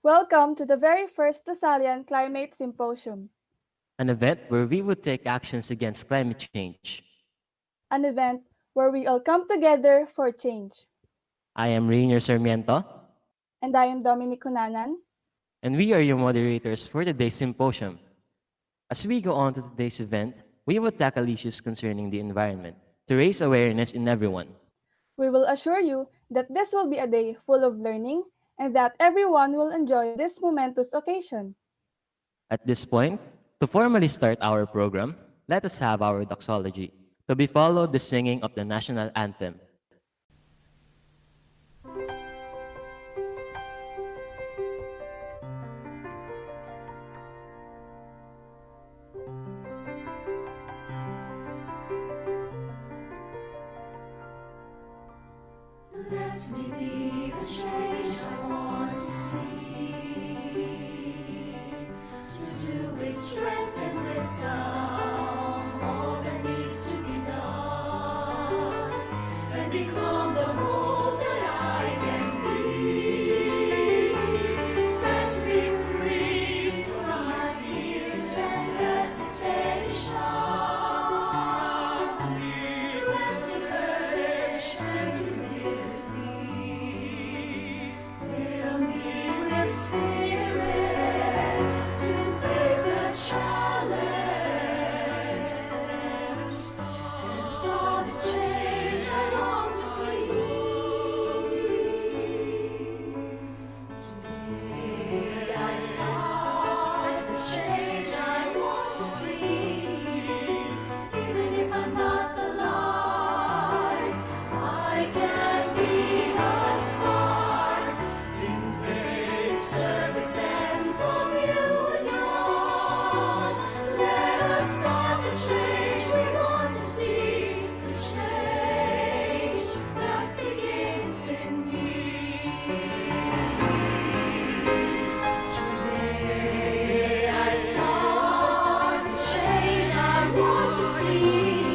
Welcome to the very first Lasallian Climate Symposium, an event where we would take actions against climate change. an event where we all come together for change. I am Rainier Sarmiento, And I am Dominic Cunanan. and we are your moderators for today's symposium. As we go on to today's event, we will tackle issues concerning the environment to raise awareness in everyone. We will assure you that this will be a day full of learning and that everyone will enjoy this momentous occasion. At this point, to formally start our program, let us have our doxology, to be followed the singing of the national anthem. Let me be the change I want to see, to do with strength and wisdom all that needs to be done, and become the hope that I can be. Set me free from my fears and hesitation. Grant me courage and humility. Fill me with spirit to face the challenge and start the change I long to see. Today I start the change I want to see. Even if I'm not the light, I can be the spark in faith, service, and communion. Let us start the change we want to see, the change that begins in me. Today I start the change I want to see.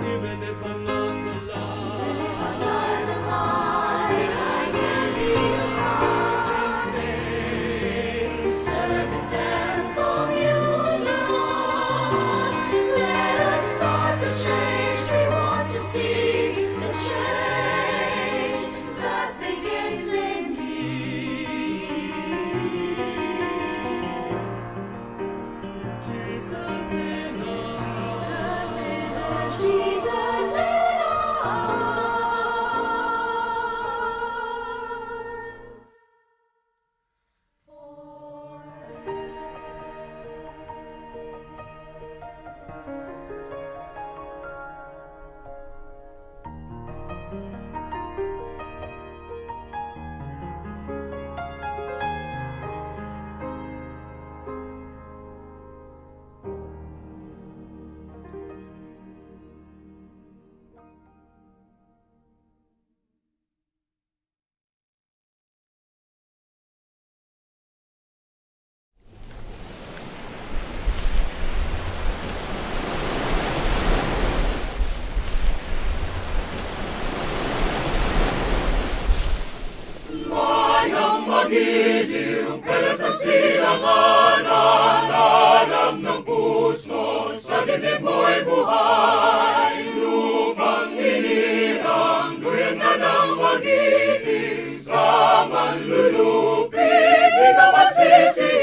Even if I'm not the light, I'm not the light, I can be the spark. Faith, service, and communion. Let us start the change we want to see, the change that begins in me. Jesus in us. Jesus in us. Mayang magiliw, kaya sa silangan, alam ng puso, sa dibdib mo'y buhay. Lupang hinirang, duyan na ng magiging, sa manlulupig, di ka masisi.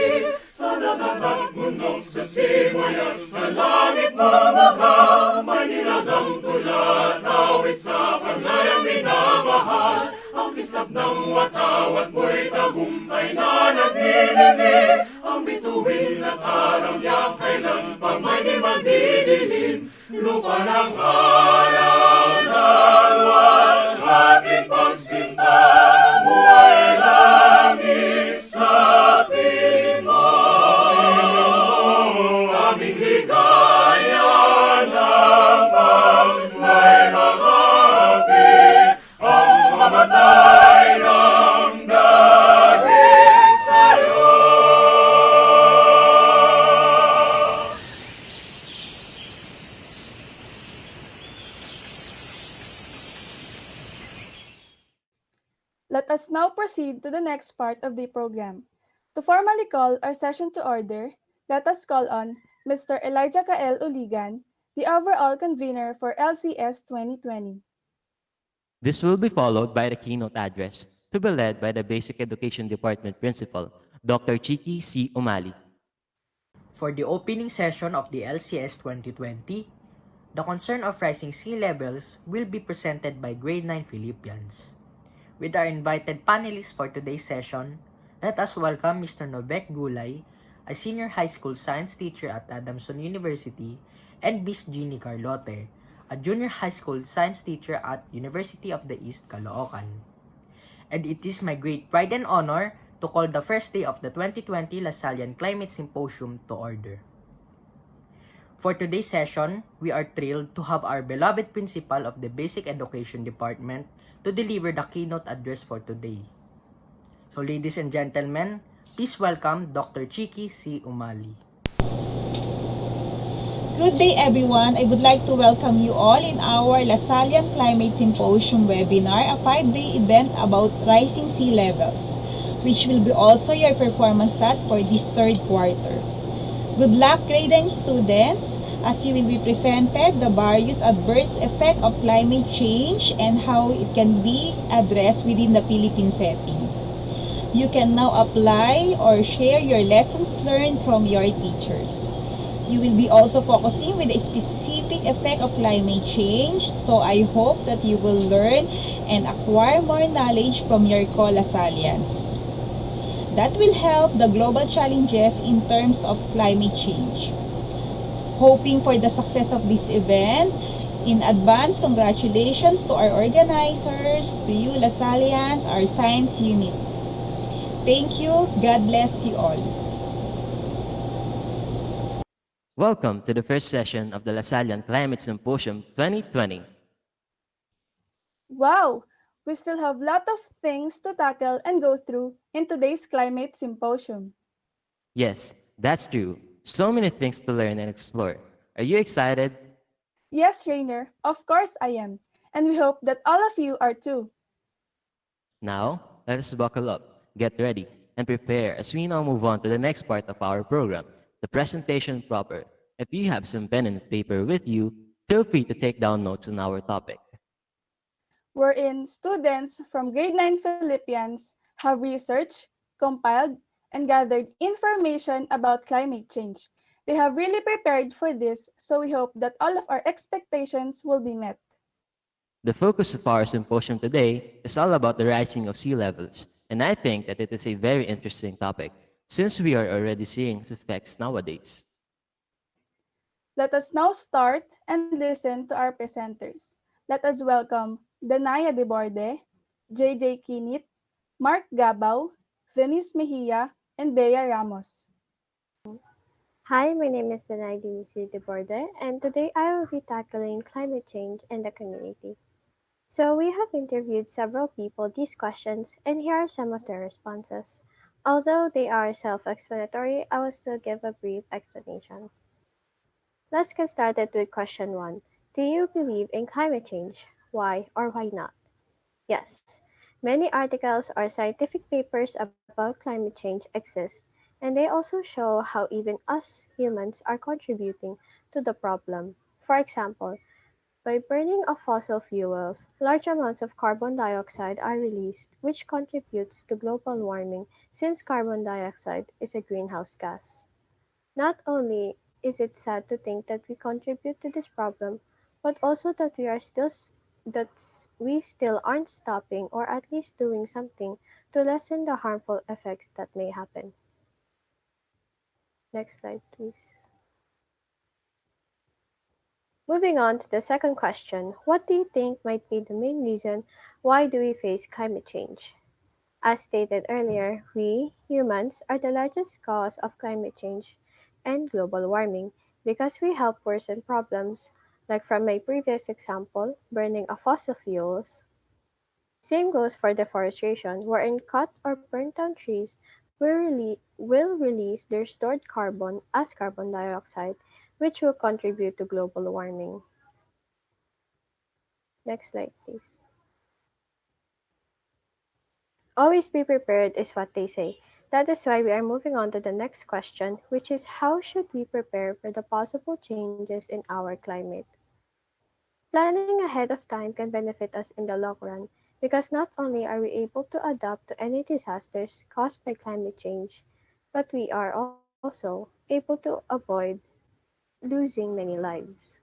Sa dagat at mundong sasimayan, sa langit mamahal, may nilagang tulad, awit sa panlayang minamahal. Ang kislap ng watawat mo'y tagumpay na nagdidinig. Ang bituin at araw niya kailan pa may di magdidilim. Lupa ng araw na luwan, ating pagsinta mo'y langit sa piling mo. Aming ligaya lamang may mga api. Ang mamatay ng dahil sa'yo. Let us now proceed to the next part of the program. To formally call our session to order, let us call on Mr. Elijah Kael Uligan, the overall convener for LCS 2020. This will be followed by the keynote address to be led by the Basic Education Department Principal, Dr. Chiki C. Umali. For the opening session of the LCS 2020, the concern of rising sea levels will be presented by Grade 9 Philippians. With our invited panelists for today's session, let us welcome Mr. Novek Gulay, a senior high school science teacher at Adamson University, and Miss Gienny Carlote, a junior high school science teacher at University of the East, Caloocan. And it is my great pride and honor to call the first day of the 2020 Lasallian Climate Symposium to order. For today's session, we are thrilled to have our beloved principal of the Basic Education Department to deliver the keynote address for today. So ladies and gentlemen, please welcome Dr. Chiki C. Umali. Good day everyone. I would like to welcome you all in our Lasallian Climate Symposium webinar, a 5-day event about rising sea levels, which will be also your performance task for this third quarter. Good luck, grade 9 students, as you will be presented the various adverse effects of climate change and how it can be addressed within the Philippine setting. You can now apply or share your lessons learned from your teachers. You will be also focusing with a specific effect of climate change, so I hope that you will learn and acquire more knowledge from your co-Lasallians. That will help the global challenges in terms of climate change. Hoping for the success of this event, in advance, congratulations to our organizers, to you Lasallians, our science unit. Thank you. God bless you all. Welcome to the first session of the Lasallian Climate Symposium 2020. Wow! We still have a lot of things to tackle and go through in today's climate symposium. Yes, that's true. So many things to learn and explore. Are you excited? Yes, Rainer, of course I am. And we hope that all of you are too. Now, let us buckle up, get ready, and prepare as we now move on to the next part of our program, the presentation proper. If you have some pen and paper with you, feel free to take down notes on our topic. Wherein students from grade 9 Philippians have researched, compiled, and gathered information about climate change. They have really prepared for this, so we hope that all of our expectations will be met. The focus of our symposium today is all about the rising of sea levels, and I think that it is a very interesting topic since we are already seeing its effects nowadays. Let us now start and listen to our presenters. Let us welcome Danaya De Borde, JJ Kinit, Mark Gabaw, Venice Mejia, and Bea Ramos. Hi, my name is Danay de Borde, and today I will be tackling climate change in the community. So we have interviewed several people these questions, and here are some of their responses. Although they are self-explanatory, I will still give a brief explanation. Let's get started with question 1. Do you believe in climate change? Why or why not? Yes, many articles or scientific papers about climate change exist, and they also show how even us humans are contributing to the problem. For example, by burning of fossil fuels, large amounts of carbon dioxide are released, which contributes to global warming since carbon dioxide is a greenhouse gas. Not only is it sad to think that we contribute to this problem, but also that we still aren't stopping or at least doing something to lessen the harmful effects that may happen. Next slide, please. Moving on to the second question, what do you think might be the main reason why do we face climate change? As stated earlier, we, humans, are the largest cause of climate change and global warming because we help worsen problems, like from my previous example, burning of fossil fuels. Same goes for deforestation, wherein cut or burnt down trees will release their stored carbon as carbon dioxide, which will contribute to global warming. Next slide, please. Always be prepared is what they say. That is why we are moving on to the next question, which is how should we prepare for the possible changes in our climate? Planning ahead of time can benefit us in the long run because not only are we able to adapt to any disasters caused by climate change, but we are also able to avoid losing many lives.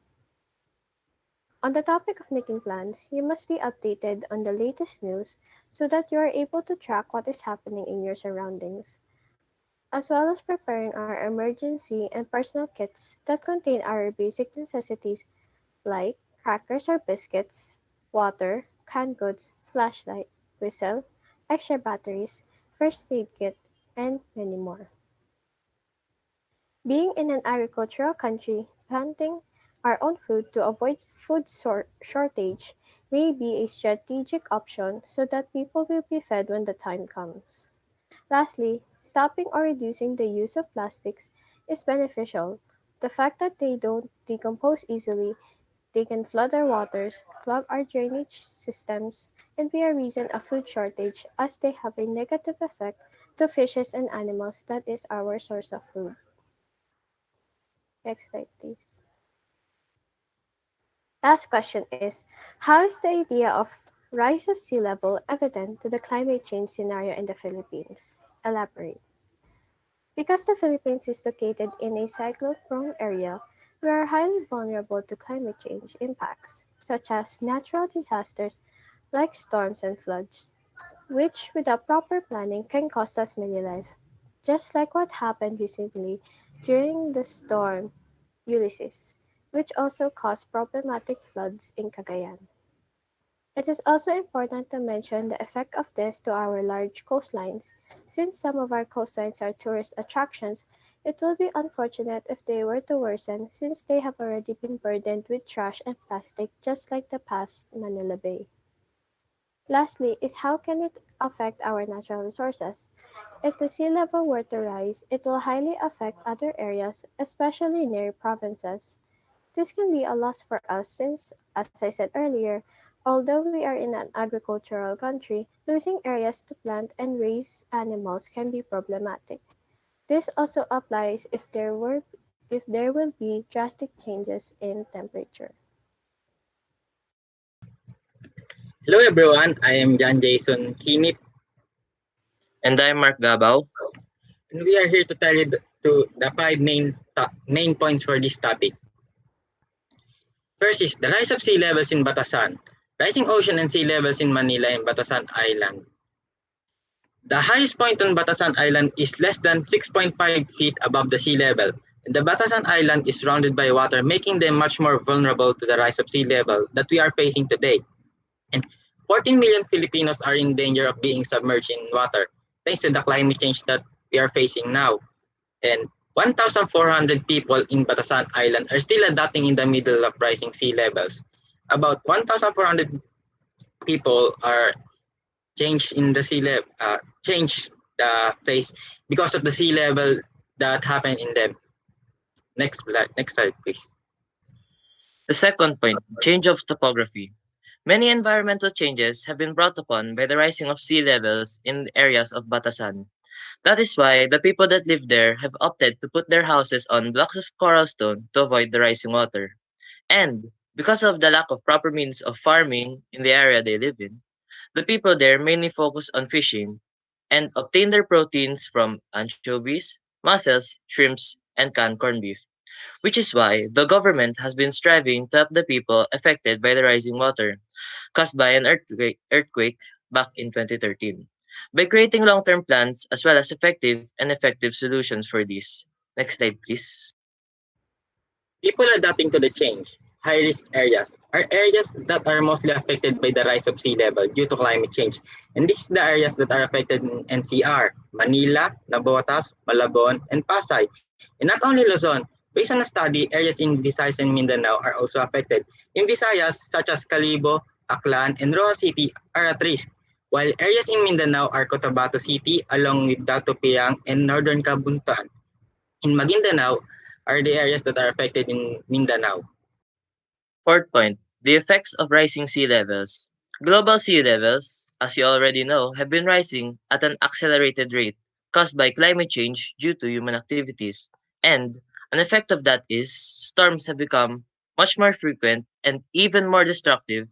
On the topic of making plans, you must be updated on the latest news so that you are able to track what is happening in your surroundings, as well as preparing our emergency and personal kits that contain our basic necessities like crackers or biscuits, water, canned goods, flashlight, whistle, extra batteries, first aid kit, and many more. Being in an agricultural country, planting our own food to avoid shortage may be a strategic option so that people will be fed when the time comes. Lastly, stopping or reducing the use of plastics is beneficial. The fact that they don't decompose easily, they can flood our waters, clog our drainage systems, and be a reason of food shortage as they have a negative effect to fishes and animals that is our source of food. Next slide, please. Last question is, how is the idea of rise of sea level evident to the climate change scenario in the Philippines? Elaborate. Because the Philippines is located in a cyclone-prone area, we are highly vulnerable to climate change impacts, such as natural disasters like storms and floods, which without proper planning can cost us many lives, just like what happened recently during the storm Ulysses, which also caused problematic floods in Cagayan. It is also important to mention the effect of this to our large coastlines. Since some of our coastlines are tourist attractions, it will be unfortunate if they were to worsen since they have already been burdened with trash and plastic just like the past Manila Bay. Lastly is how can it affect our natural resources? If the sea level were to rise, it will highly affect other areas, especially near provinces. This can be a loss for us since, as I said earlier, although we are in an agricultural country, losing areas to plant and raise animals can be problematic. This also applies if there will be drastic changes in temperature. Hello everyone, I am John Jason Kinip, And I'm Mark Gabaw. and we are here to tell you the five main points for this topic. First is the rise of sea levels in Batasan, rising ocean and sea levels in Manila and Batasan Island. The highest point on Batasan Island is less than 6.5 feet above the sea level, and the Batasan Island is surrounded by water, making them much more vulnerable to the rise of sea level that we are facing today. And 14 million Filipinos are in danger of being submerged in water, thanks to the climate change that we are facing now. And 1,400 people in Batasan Island are still adapting in the middle of rising sea levels. About 1,400 people are changed in the sea level, changed the place because of the sea level that happened in them. Next slide, please. The second point, change of topography. Many environmental changes have been brought upon by the rising of sea levels in areas of Batasan. That is why the people that live there have opted to put their houses on blocks of coral stone to avoid the rising water. And because of the lack of proper means of farming in the area they live in, the people there mainly focus on fishing and obtain their proteins from anchovies, mussels, shrimps, and canned corned beef, which is why the government has been striving to help the people affected by the rising water caused by an earthquake back in 2013 by creating long-term plans as well as effective solutions for this. Next slide, please. People adapting to the change, high-risk areas, are areas that are mostly affected by the rise of sea level due to climate change. And these are the areas that are affected in NCR, Manila, Navotas, Malabon, and Pasay. And not only Luzon, based on a study, areas in Visayas and Mindanao are also affected. In Visayas, such as Calibo, Aklan, and Roa City are at risk, while areas in Mindanao are Cotabato City along with Datopiang and Northern Kabuntuan. In Maguindanao are the areas that are affected in Mindanao. Fourth point, the effects of rising sea levels. Global sea levels, as you already know, have been rising at an accelerated rate caused by climate change due to human activities. And an effect of that is storms have become much more frequent and even more destructive,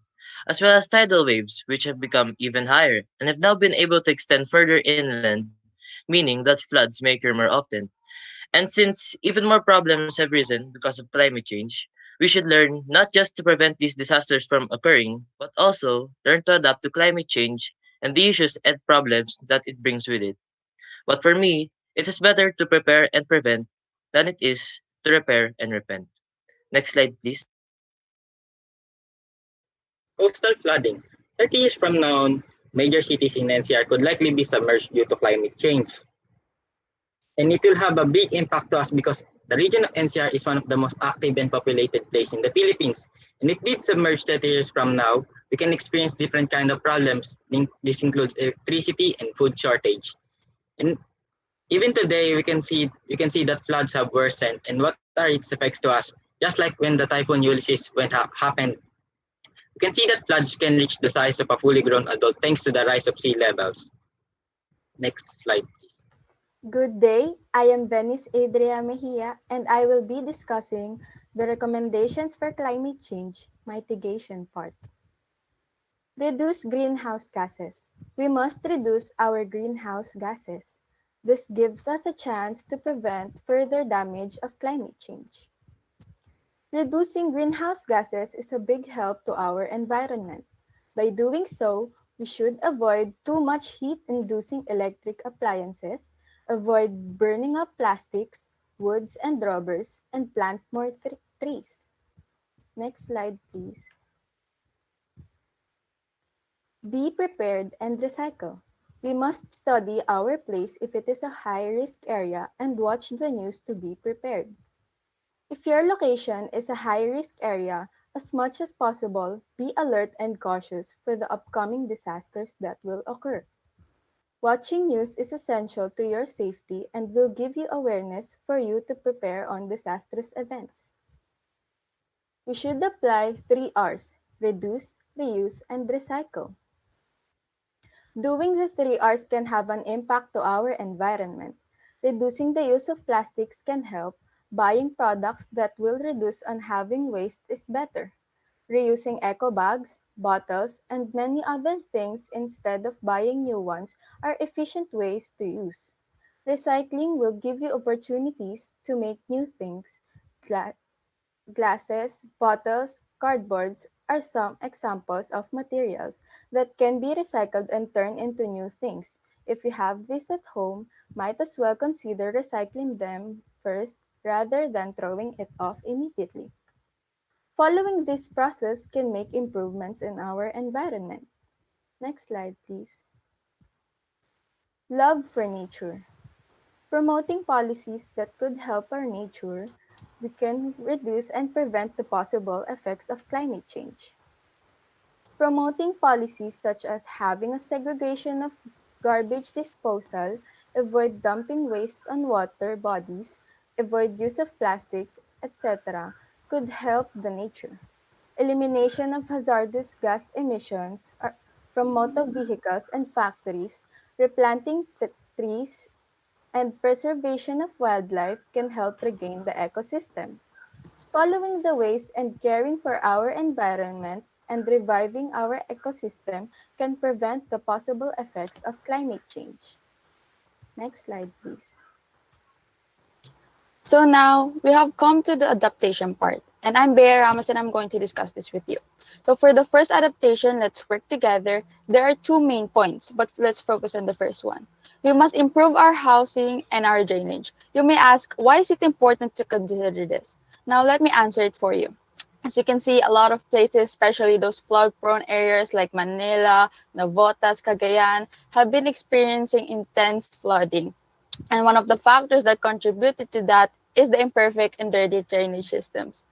as well as tidal waves, which have become even higher and have now been able to extend further inland, meaning that floods may occur more often. And since even more problems have risen because of climate change, we should learn not just to prevent these disasters from occurring, but also learn to adapt to climate change and the issues and problems that it brings with it. But for me, it is better to prepare and prevent than it is to repair and repent. Next slide, please. Coastal flooding. 30 years from now, major cities in NCR could likely be submerged due to climate change. And it will have a big impact to us because the region of NCR is one of the most active and populated places in the Philippines. And if it submerged 30 years from now, we can experience different kind of problems. This includes electricity and food shortage. And even today, we can see that floods have worsened. And what are its effects to us? Just like when the typhoon Ulysses happened, we can see that floods can reach the size of a fully grown adult thanks to the rise of sea levels. Next slide, please. Good day, I am Venice Adria Mejia, and I will be discussing the recommendations for climate change mitigation part. Reduce greenhouse gases. We must reduce our greenhouse gases. This gives us a chance to prevent further damage of climate change. Reducing greenhouse gases is a big help to our environment. By doing so, we should avoid too much heat-inducing electric appliances, avoid burning up plastics, woods, and rubbers, and plant more trees. Next slide, please. Be prepared and recycle. We must study our place if it is a high-risk area and watch the news to be prepared. If your location is a high-risk area, as much as possible, be alert and cautious for the upcoming disasters that will occur. Watching news is essential to your safety and will give you awareness for you to prepare on disastrous events. We should apply 3 R's: reduce, reuse, and recycle. Doing the 3 R's can have an impact to our environment. Reducing the use of plastics can help. Buying products that will reduce on having waste is better. Reusing eco bags, bottles, and many other things instead of buying new ones are efficient ways to use. Recycling will give you opportunities to make new things. Glasses, bottles, cardboards are some examples of materials that can be recycled and turned into new things. If you have this at home, might as well consider recycling them first rather than throwing it off immediately. Following this process can make improvements in our environment. Next slide, please. Love for nature. Promoting policies that could help our nature, we can reduce and prevent the possible effects of climate change. Promoting policies such as having a segregation of garbage disposal, avoid dumping waste on water bodies, avoid use of plastics, etc., could help the nature. Elimination of hazardous gas emissions from motor vehicles and factories, replanting trees, and preservation of wildlife can help regain the ecosystem. Following the ways and caring for our environment and reviving our ecosystem can prevent the possible effects of climate change. Next slide, please. So now we have come to the adaptation part, and I'm Bea Ramos and I'm going to discuss this with you. So for the first adaptation, let's work together. There are 2 main points, but let's focus on the first one. We must improve our housing and our drainage. You may ask, why is it important to consider this? Now let me answer it for you. As you can see, a lot of places, especially those flood-prone areas like Manila, Navotas, Cagayan, have been experiencing intense flooding. And one of the factors that contributed to that is the imperfect and dirty drainage systems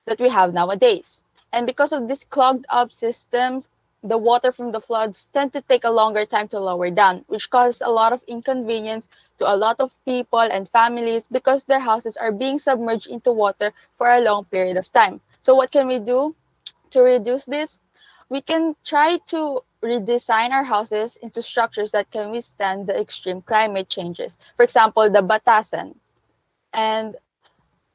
that we have nowadays. And because of these clogged up systems, the water from the floods tend to take a longer time to lower down, which causes a lot of inconvenience to a lot of people and families because their houses are being submerged into water for a long period of time. So what can we do to reduce this? we can try to redesign our houses into structures that can withstand the extreme climate changes. For example, the batasan. And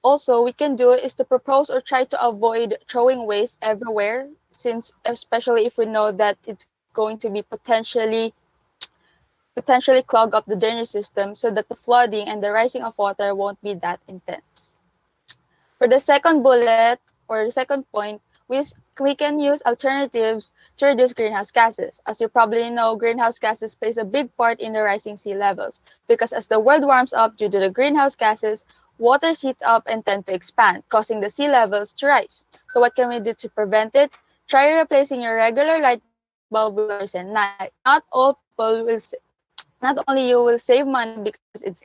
also, we can do is to propose or try to avoid throwing waste everywhere, since especially if we know that it's going to be potentially clog up the drainage system so that the flooding and the rising of water won't be that intense. For the second bullet or the second point, we can use alternatives to reduce greenhouse gases. As you probably know, greenhouse gases plays a big part in the rising sea levels because as the world warms up due to the greenhouse gases, waters heat up and tend to expand, causing the sea levels to rise. So what can we do to prevent it? Try replacing your regular light bulb with fluorescent light. Not all people will not only you will save money because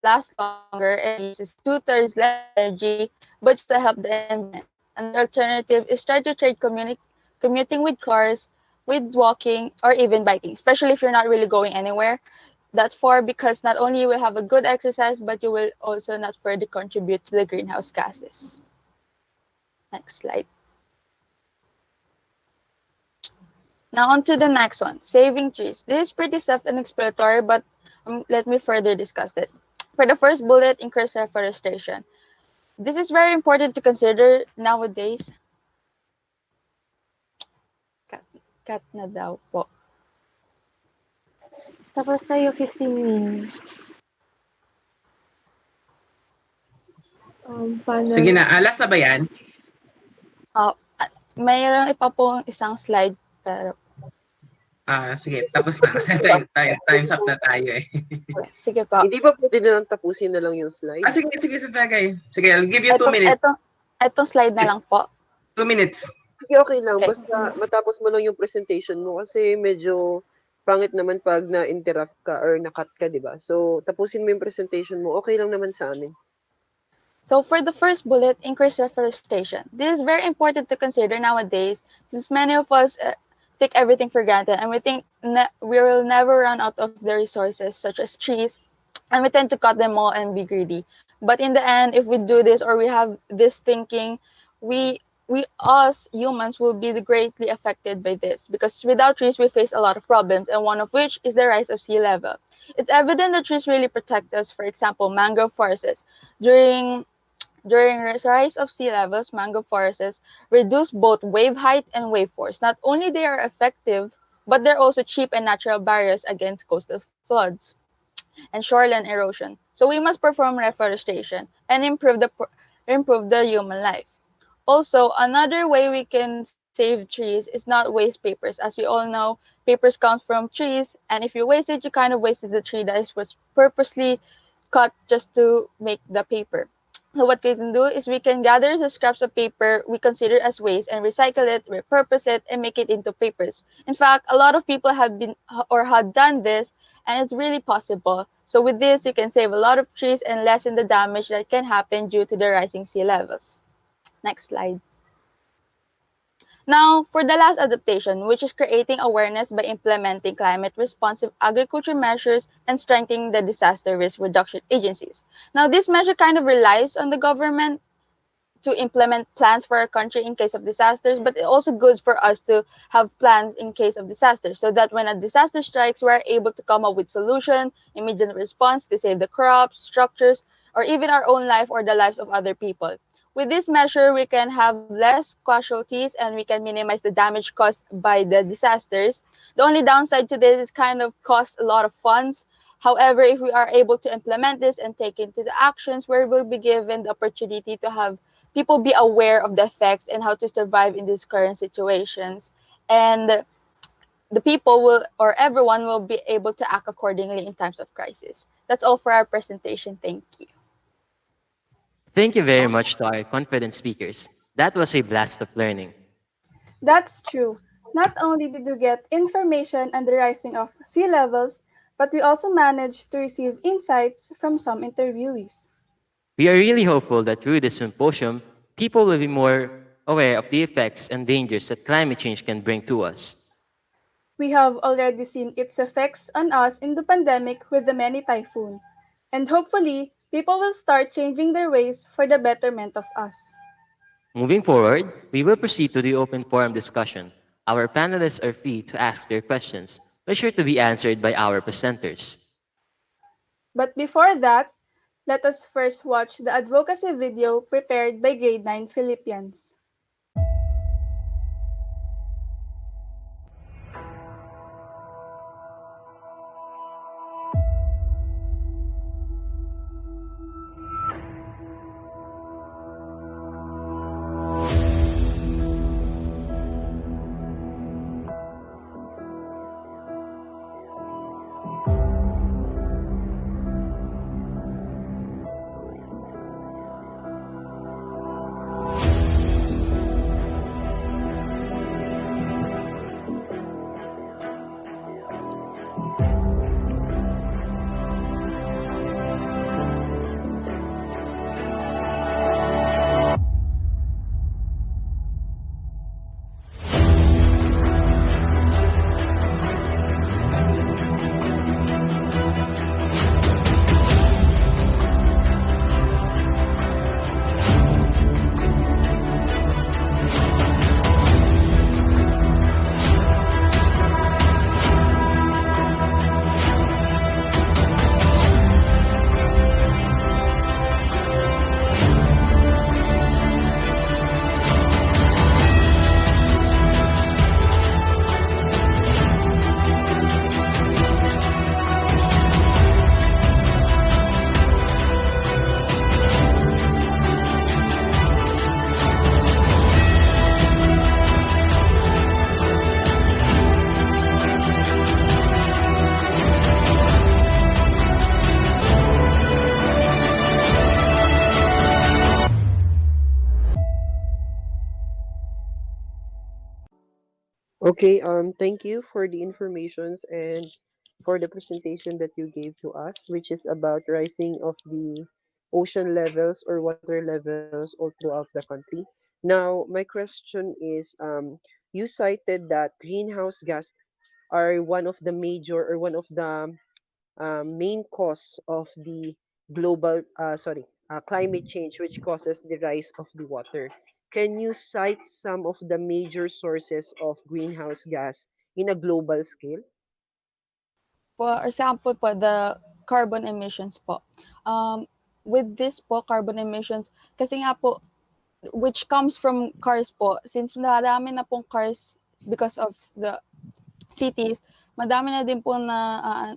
lasts longer and uses two-thirds less energy, but you also help the environment. Another alternative is try to trade commuting with cars, with walking, or even biking, especially if you're not really going anywhere. That's for because not only you will have a good exercise, but you will also not further contribute to the greenhouse gases. Next slide. Now on to the next one, saving trees. This is pretty self-explanatory, but let me further discuss it. For the first bullet, increase reforestation. This is very important to consider nowadays. Cut na daw po. Tapos tayo 15 minutes. Paano? Sige na, alas na ba yan? Mayroong ipa pong isang slide, pero... sige, tapos na. Kasi time's up na tayo eh. Sige po. Hindi ba pwede na lang tapusin na lang yung slide? Sige, bagay. Sige, I'll give you 2 minutes. Etong slide na lang po. 2 minutes. Sige, okay lang. Basta matapos mo lang yung presentation mo kasi medyo pangit naman pag na-interrupt ka or na-cut ka, di ba? So, tapusin mo yung presentation mo. Okay lang naman sa amin. So for the first bullet, increase reforestation. This is very important to consider nowadays since many of us take everything for granted and we think we will never run out of the resources such as trees and we tend to cut them all and be greedy. But in the end, if we do this or we have this thinking, we us humans will be greatly affected by this because without trees we face a lot of problems and one of which is the rise of sea level. It's evident that trees really protect us. For example, mangrove forests. During the rise of sea levels, mangrove forests reduce both wave height and wave force. Not only they are effective, but they're also cheap and natural barriers against coastal floods and shoreline erosion. So we must perform reforestation and improve the human life. Also, another way we can save trees is not waste papers. As you all know, papers come from trees, and if you waste it, you kind of wasted the tree that was purposely cut just to make the paper. So what we can do is we can gather the scraps of paper we consider as waste and recycle it, repurpose it, and make it into papers. In fact, a lot of people have been or had done this, and it's really possible. So with this, you can save a lot of trees and lessen the damage that can happen due to the rising sea levels. Next slide. Now, for the last adaptation, which is creating awareness by implementing climate-responsive agriculture measures and strengthening the disaster risk reduction agencies. Now, this measure kind of relies on the government to implement plans for our country in case of disasters, but it's also good for us to have plans in case of disasters so that when a disaster strikes, we're able to come up with solution, immediate response to save the crops, structures, or even our own life or the lives of other people. With this measure, we can have less casualties and we can minimize the damage caused by the disasters. The only downside to this is kind of cost a lot of funds. However, if we are able to implement this and take into the actions, we will be given the opportunity to have people be aware of the effects and how to survive in these current situations. And the people will, or everyone will be able to act accordingly in times of crisis. That's all for our presentation. Thank you. Thank you very much to our confident speakers. That was a blast of learning. That's true. Not only did we get information on the rising of sea levels, but we also managed to receive insights from some interviewees. We are really hopeful that through this symposium, people will be more aware of the effects and dangers that climate change can bring to us. We have already seen its effects on us in the pandemic with the many typhoons, and hopefully, people will start changing their ways for the betterment of us. Moving forward, we will proceed to the open forum discussion. Our panelists are free to ask their questions, but sure to be answered by our presenters. But before that, let us first watch the advocacy video prepared by Grade 9 Philippians. Okay, thank you for the informations and for the presentation that you gave to us, which is about rising of the ocean levels or water levels all throughout the country. Now, my question is, you cited that greenhouse gas are one of the major or one of the main cause of the climate change, which causes the rise of the water. Can you cite some of the major sources of greenhouse gas in a global scale? For example po, the carbon emissions po. With this po, carbon emissions, kasi nga po, which comes from cars po, since madami na pong cars because of the cities, madami na din po na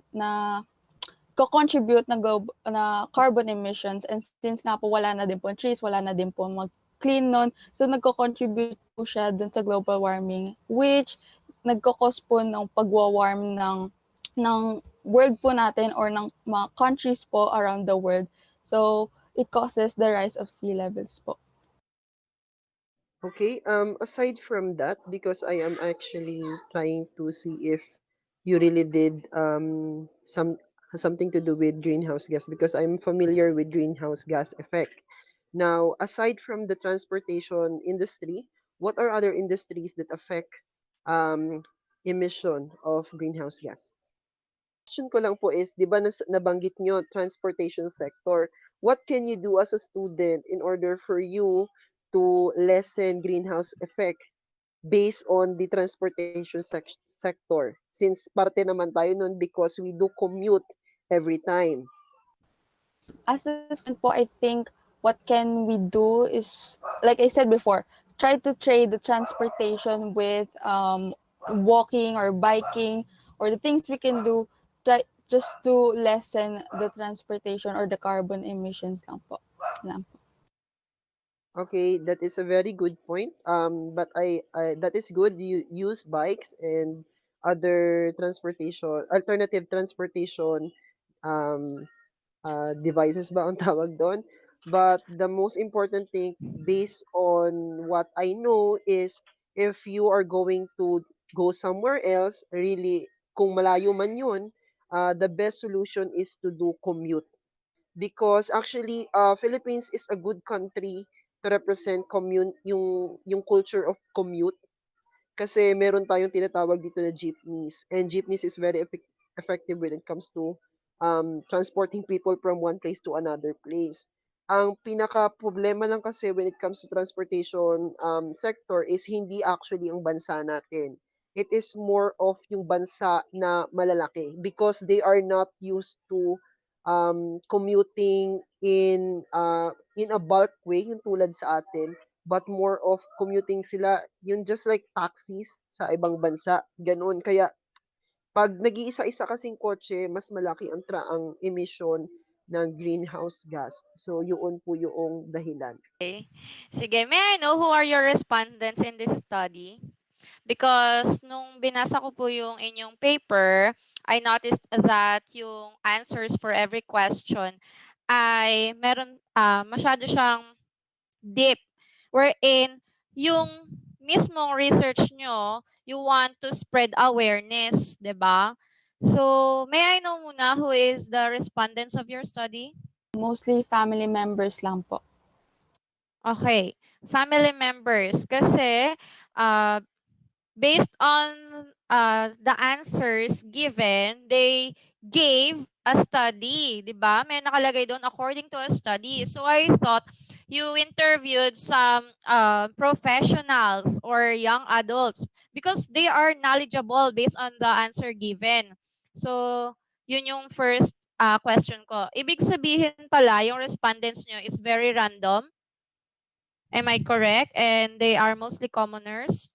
co-contribute na carbon emissions, and since nga po wala na din po trees, wala na din po mag-clean nun, so nagko-contribute po siya dun sa global warming, which nagko-cause po ng pagwa-warm ng world po natin or ng mga countries po around the world. So, it causes the rise of sea levels po. Okay, aside from that, because I am actually trying to see if you really did something to do with greenhouse gas, because I'm familiar with greenhouse gas effect. Now, aside from the transportation industry, what are other industries that affect um, emission of greenhouse gas? Question ko lang po is, di ba nabanggit nyo, transportation sector, what can you do as a student in order for you to lessen greenhouse effect based on the transportation sector? Since parte naman tayo nun because we do commute every time. As a student po, I think what can we do is, like I said before, try to trade the transportation with walking or biking, or the things we can do try just to lessen the transportation or the carbon emissions lang po. Okay, that is a very good point. But I that is good. You use bikes and other transportation, alternative transportation um, devices ba ang tawag doon. But the most important thing, based on what I know, is if you are going to go somewhere else, really, kung malayo man yun, the best solution is to do commute. Because actually, Philippines is a good country to represent yung culture of commute. Kasi meron tayong tinatawag dito na jeepneys. And jeepneys is very effective when it comes to transporting people from one place to another place. Ang pinaka-problema lang kasi when it comes to transportation sector is hindi actually ang bansa natin. It is more of yung bansa na malalaki because they are not used to commuting in a bulk way, yung tulad sa atin, but more of commuting sila, yun just like taxis sa ibang bansa, ganoon. Kaya 'pag nag-iisa-isa kasing kotse, mas malaki ang emission ng greenhouse gas. So, yun po yung dahilan. Okay. Sige, may I know who are your respondents in this study? Because nung binasa ko po yung inyong paper, I noticed that yung answers for every question ay meron masyado siyang deep, wherein yung mismong research nyo, you want to spread awareness, 'di ba? So, may I know muna who is the respondents of your study? Mostly family members lang po. Okay, family members. Kasi, based on the answers given, they gave a study, di ba? May nakalagay doon according to a study. So I thought you interviewed some professionals or young adults because they are knowledgeable based on the answer given. So yun yung first question ko. Ibig sabihin pala, yung respondents nyo is very random. Am I correct? And they are mostly commoners?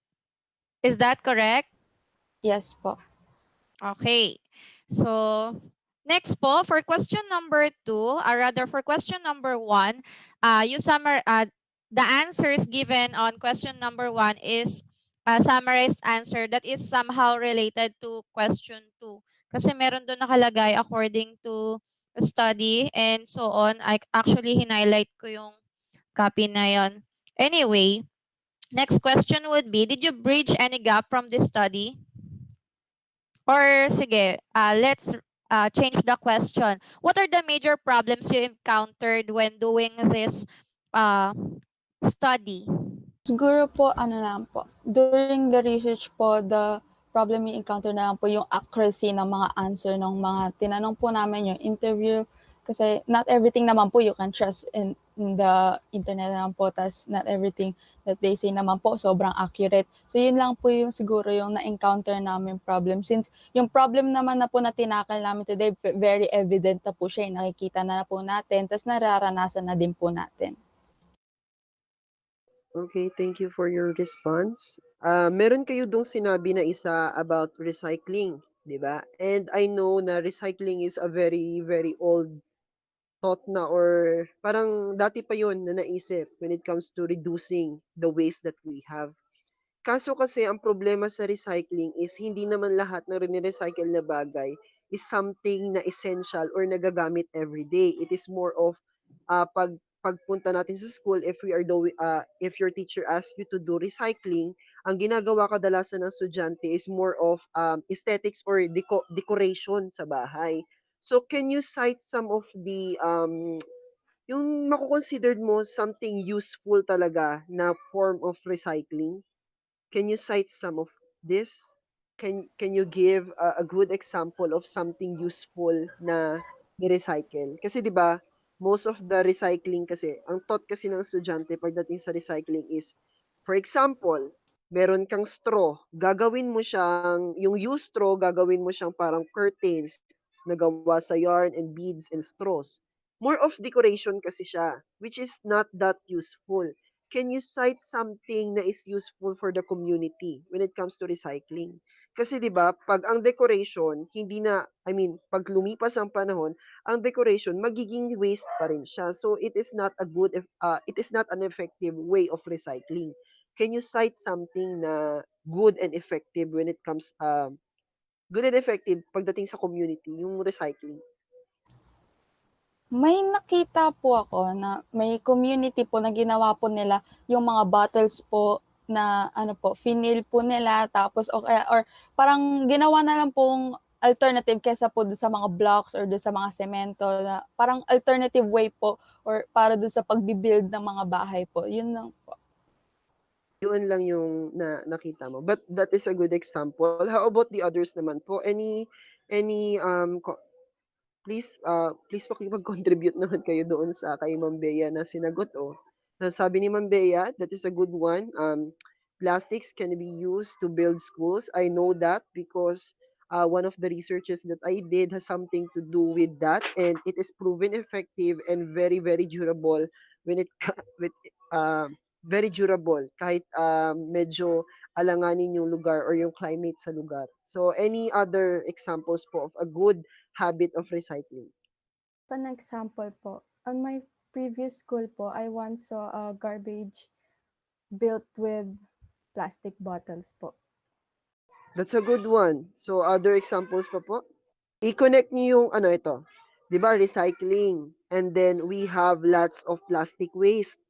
Is that correct? Yes po. Okay. So, next po, for question number 2, or rather for question number 1, the answers given on question number 1 is a summarized answer that is somehow related to question 2. Kasi meron doon nakalagay according to study and so on. I actually highlight ko yung copy na yon. Anyway, next question would be, did you bridge any gap from this study? Or sige, let's change the question. What are the major problems you encountered when doing this study? Siguro po, ano lang po, during the research po, the problem we encounter na lang po yung accuracy ng mga answer ng mga tinanong po namin, yung interview. Kasi not everything naman po you can trust in the internet naman po. Tas not everything that they say naman po sobrang accurate. So yun lang po yung siguro yung na-encounter namin problem. Since yung problem naman na po na tinakal namin today, very evident na po siya. Nakikita na po natin. Tas nararanasan na din po natin. Okay, thank you for your response. Meron kayo dong sinabi na isa about recycling, di ba? And I know na recycling is a very, very old thought na or parang dati pa yon na naisip when it comes to reducing the waste that we have. Kaso kasi ang problema sa recycling is hindi naman lahat ng rine-recycle na bagay is something na essential or nagagamit every day. It is more of pagpunta natin sa school, if we are doing if your teacher asks you to do recycling, ang ginagawa kadalasan ng estudyante is more of aesthetics or decoration sa bahay. So can you cite some of the yung mako-considered mo something useful talaga na form of recycling? Can you cite some of this? Can you give a good example of something useful na ni-recycle? Kasi 'di ba, most of the recycling kasi, ang thought kasi ng estudyante pagdating sa recycling is, for example, meron kang straw, gagawin mo siyang yung used straw, gagawin mo siyang parang curtains na gawa sa yarn and beads and straws. More of decoration kasi siya, which is not that useful. Can you cite something na is useful for the community when it comes to recycling? Kasi 'di ba, pag ang decoration hindi na, I mean, pag lumipas ang panahon, ang decoration magiging waste pa rin siya. So it is not it is not an effective way of recycling. Can you cite something na good and effective when it comes good and effective pagdating sa community, yung recycling? May nakita po ako na may community po na ginawa po nila yung mga bottles po na ano po, finil po nila tapos or parang ginawa na lang pong alternative kaysa po doon sa mga blocks or doon sa mga semento na parang alternative way po or para doon sa pagbibuild ng mga bahay po. Yun lang po. Yun lang yung nakita mo. But that is a good example. How about the others naman po? Any please makipag-contribute naman kayo doon sa kay Ma'am Bea na sinagot, oh. Sabi ni Ma'am Bea, that is a good one. Plastics can be used to build schools. I know that because one of the researches that I did has something to do with that, and it is proven effective and very, very durable when it with uh, very durable kahit medyo alanganin yung lugar or yung climate sa lugar. So any other examples po of a good habit of recycling? An example po, on my previous school po, I once saw a garbage built with plastic bottles po. That's a good one. So other examples pa po? I-connect niyo yung ano ito. 'Di ba recycling and then we have lots of plastic waste.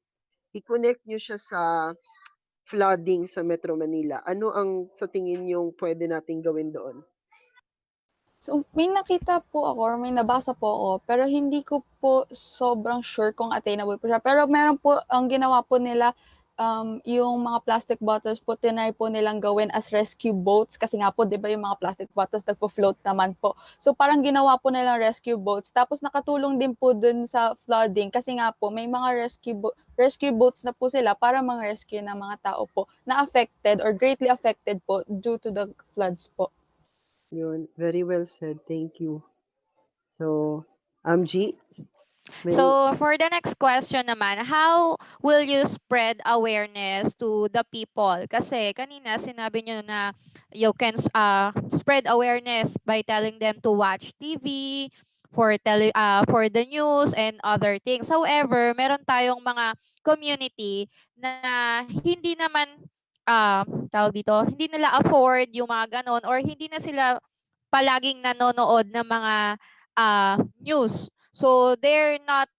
I-connect niyo siya sa flooding sa Metro Manila. Ano ang sa tingin niyong pwede nating gawin doon? So, may nakita po ako or may nabasa po ako, pero hindi ko po sobrang sure kung attainable po siya. Pero meron po, ang ginawa po nila, yung mga plastic bottles po, tinry po nilang gawin as rescue boats. Kasi nga po, di ba yung mga plastic bottles nagpo-float naman po. So, parang ginawa po nilang rescue boats. Tapos, nakatulong din po dun sa flooding. Kasi nga po, may mga rescue boats na po sila para mga rescue ng mga tao po na affected or greatly affected po due to the floods po. Yun, very well said. Thank you. So, G, So, for the next question naman, how will you spread awareness to the people? Kasi kanina sinabi nyo na you can spread awareness by telling them to watch TV, for the news and other things. However, meron tayong mga community na hindi naman tawag dito, hindi nila afford yung mga ganon or hindi na sila palaging nanonood ng mga news. So they're not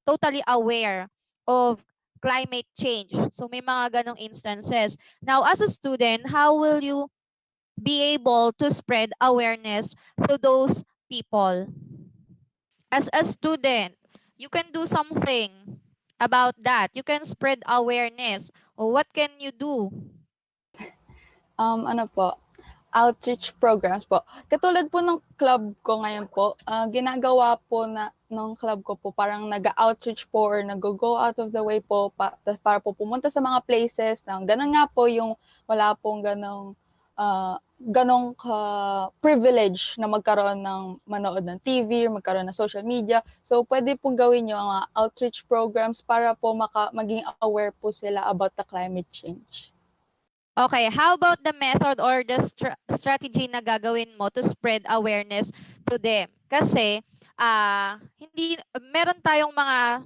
totally aware of climate change. So may mga ganong instances. Now, as a student, how will you be able to spread awareness to those people? As a student, you can do something about that. You can spread awareness. Or what can you do? Ano po, outreach programs po. Katulad po ng club ko ngayon po, ginagawa po na ng club ko po, parang nag-outreach po or nag-go out of the way po para po pumunta sa mga places na ganun nga po yung wala pong ganong privilege na magkaroon ng manood ng TV or magkaroon ng social media. So, pwede pong gawin yung mga outreach programs para po maging aware po sila about the climate change. Okay, how about the method or the strategy na gagawin mo to spread awareness to them? Kasi hindi meron tayong mga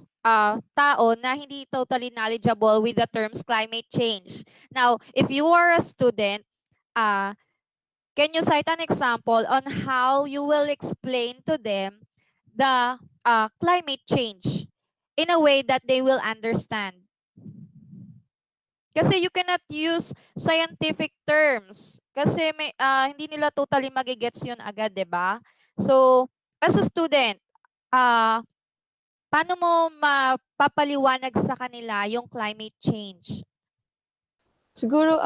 tao na hindi totally knowledgeable with the terms climate change. Now, if you are a student, can you cite an example on how you will explain to them the climate change in a way that they will understand? Kasi you cannot use scientific terms. Kasi hindi nila totally magigets yun agad, di ba? So, as a student, paano mo mapapaliwanag sa kanila yung climate change? Siguro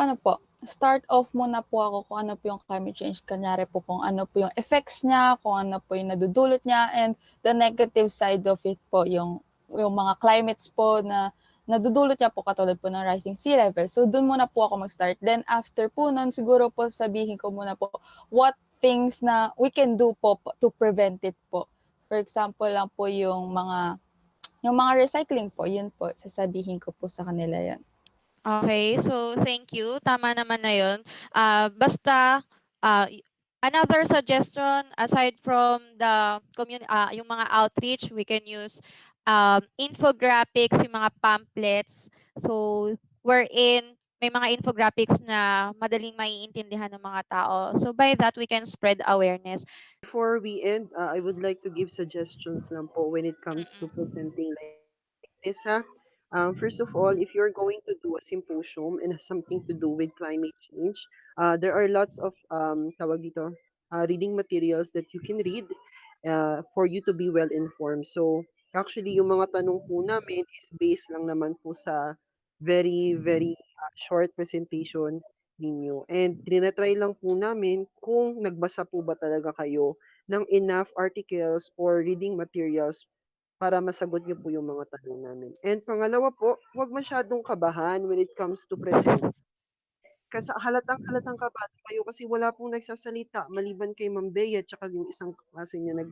start off muna po ako kung ano po yung climate change. Kanyari po kung ano po yung effects niya, kung ano po yung nadudulot niya, and the negative side of it po, yung mga climates po na nadudulot niya po katulad po ng rising sea level. So, dun muna po ako mag-start. Then, after po nun, siguro po sabihin ko muna po what things na we can do po to prevent it po. For example lang po yung mga recycling po, yun po, sasabihin ko po sa kanila yun. Okay, so thank you. Tama naman na yun. Basta, another suggestion aside from the yung mga outreach, we can use infographics, yung mga pamphlets. So, wherein may mga infographics na madaling maiintindihan ng mga tao. So, by that, we can spread awareness. Before we end, I would like to give suggestions lang po when it comes to presenting like this, ha? First of all, if you're going to do a symposium and has something to do with climate change, there are lots of tawag dito, reading materials that you can read for you to be well informed. So, actually, yung mga tanong po namin is based lang naman po sa very, very short presentation ninyo. And tinatry lang po namin kung nagbasa po ba talaga kayo ng enough articles or reading materials para masagot niyo po yung mga tanong namin. And pangalawa po, huwag masyadong kabahan when it comes to present. Kasi halatang-halatang kabado kayo kasi wala pong nagsasalita maliban kay Ma'am Bea tsaka yung isang kaklase niya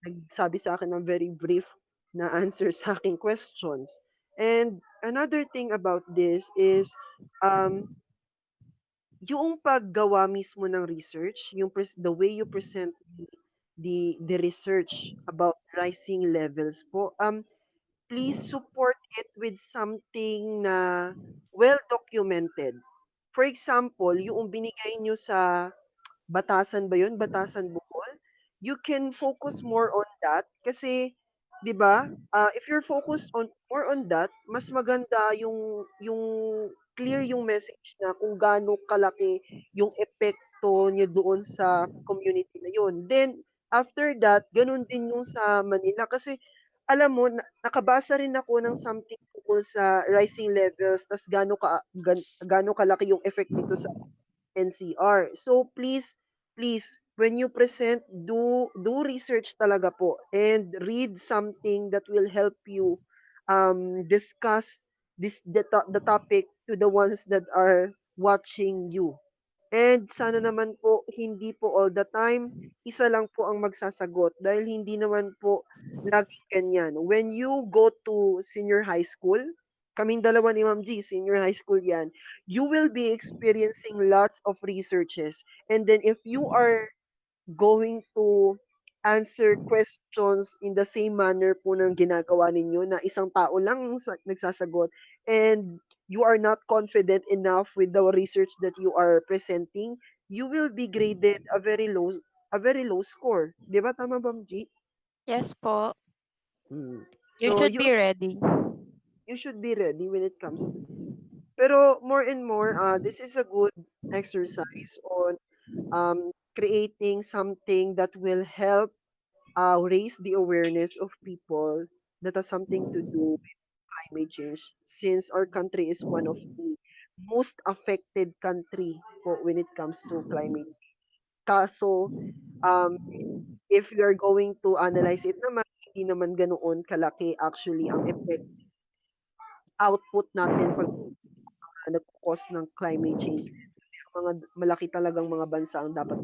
nagsabi sa akin ng very brief na answer sa aking questions. And another thing about this is, um, yung paggawa mismo ng research, the way you present the research about rising levels po, please support it with something na well documented. For example, yung binigay niyo sa Batasan ba yun, Batasan Bohol? You can focus more on that kasi 'di ba, if you're focused on more on that, mas maganda yung clear yung message na kung gaano kalaki yung epekto niya doon sa community na yun. Then after that, gano'n din yung sa Manila kasi alam mo nakabasa rin ako ng something tungkol sa rising levels ta's gaano kalaki yung effect nito sa NCR. So please, when you present, do research talaga po and read something that will help you discuss the topic to the ones that are watching you. And sana naman po hindi po all the time isa lang po ang magsasagot dahil hindi naman po laging ganyan. When you go to senior high school, kaming dalawa ni Ma'am G, senior high school 'yan, you will be experiencing lots of researches. And then if you are going to answer questions in the same manner po ng ginagawa ninyo na isang tao lang nagsasagot and you are not confident enough with the research that you are presenting, you will be graded a very low score. 'Di ba tama ba, G? Yes po. You So should be ready. you should be ready when it comes to this. Pero more and more, this is a good exercise on creating something that will help raise the awareness of people that has something to do with climate change since our country is one of the most affected country po when it comes to climate change. Kaso, um, if you are going to analyze it naman, hindi naman ganoon kalaki actually ang effect output natin pag nagko-cause ng climate change. Mga malaki talagang mga bansa ang dapat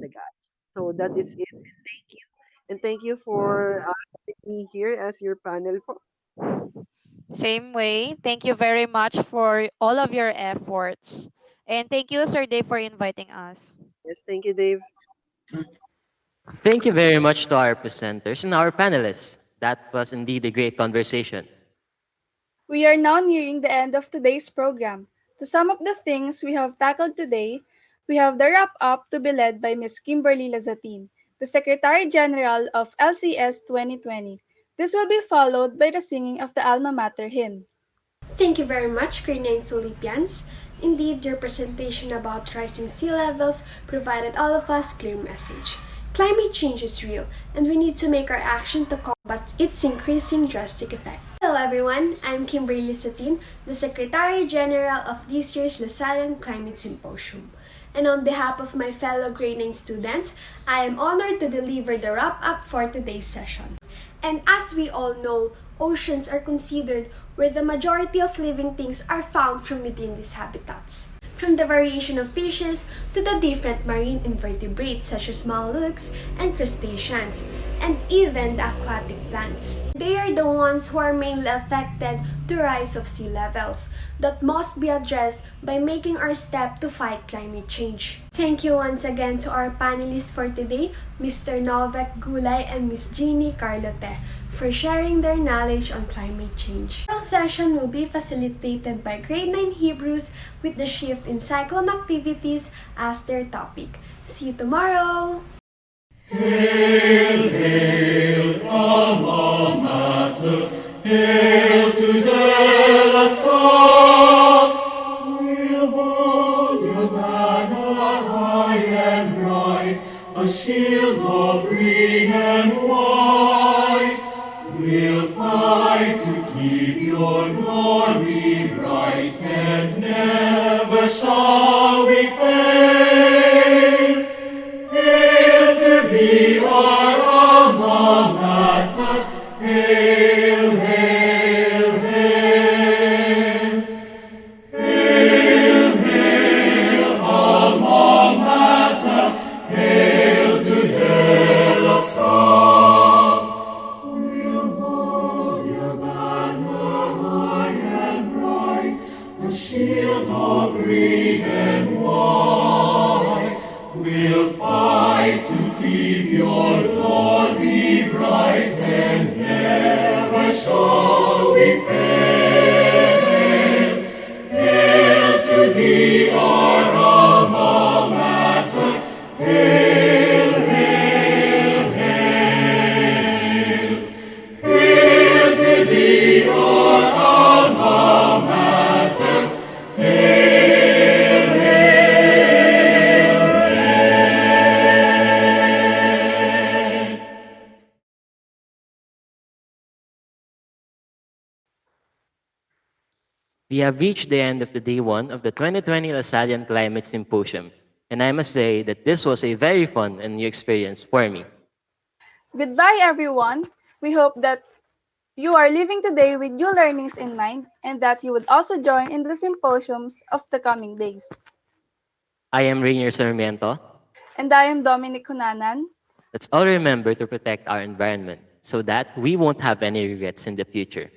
So that is it. And thank you. And thank you for having me here as your panel po. Same way. Thank you very much for all of your efforts. And thank you, Sir Dave, for inviting us. Yes, thank you, Dave. Thank you very much to our presenters and our panelists. That was indeed a great conversation. We are now nearing the end of today's program. To sum up the things we have tackled today, we have the wrap-up to be led by Ms. Kimberly Lazatin, the Secretary General of LCS 2020. This will be followed by the singing of the Alma Mater hymn. Thank you very much, Grade 9 Philippians. Indeed, your presentation about rising sea levels provided all of us clear message. Climate change is real, and we need to make our action to combat its increasing drastic effect. Hello everyone, I'm Kimberly Satin, the Secretary General of this year's Lasallian Climate Symposium. And on behalf of my fellow grade 9 students, I am honored to deliver the wrap-up for today's session. And as we all know, oceans are considered where the majority of living things are found from within these habitats. From the variation of fishes to the different marine invertebrates such as mollusks and crustaceans, and even the aquatic plants. They are the ones who are mainly affected to rise of sea levels that must be addressed by making our step to fight climate change. Thank you once again to our panelists for today, Mr. Novek, Gulay, and Ms. Gienny, Carlote, for sharing their knowledge on climate change. Our session will be facilitated by Grade 9 Hebrews with the shift in cyclone activities as their topic. See you tomorrow! Hail, hail, Alma Mater, hail today, the sun. We'll hold your banner high and bright, a shield of green and white. We'll fight to keep your glory bright, and never shall we fail. We'll fight to keep your glory bright, and never shall we fail. Hail to thee, our alma mater. Hail, hail, hail. Hail to thee, our alma mater. Hail, hail, hail. We have reached the end of the day one of the 2020 Lasallian Climate Symposium, and I must say that this was a very fun and new experience for me. Goodbye, everyone. We hope that you are living today with new learnings in mind and that you would also join in the symposiums of the coming days. I am Rainier Sarmiento. And I am Dominic Cunanan. Let's all remember to protect our environment so that we won't have any regrets in the future.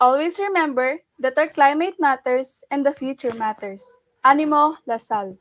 Always remember that our climate matters and the future matters. Animo, Lasal.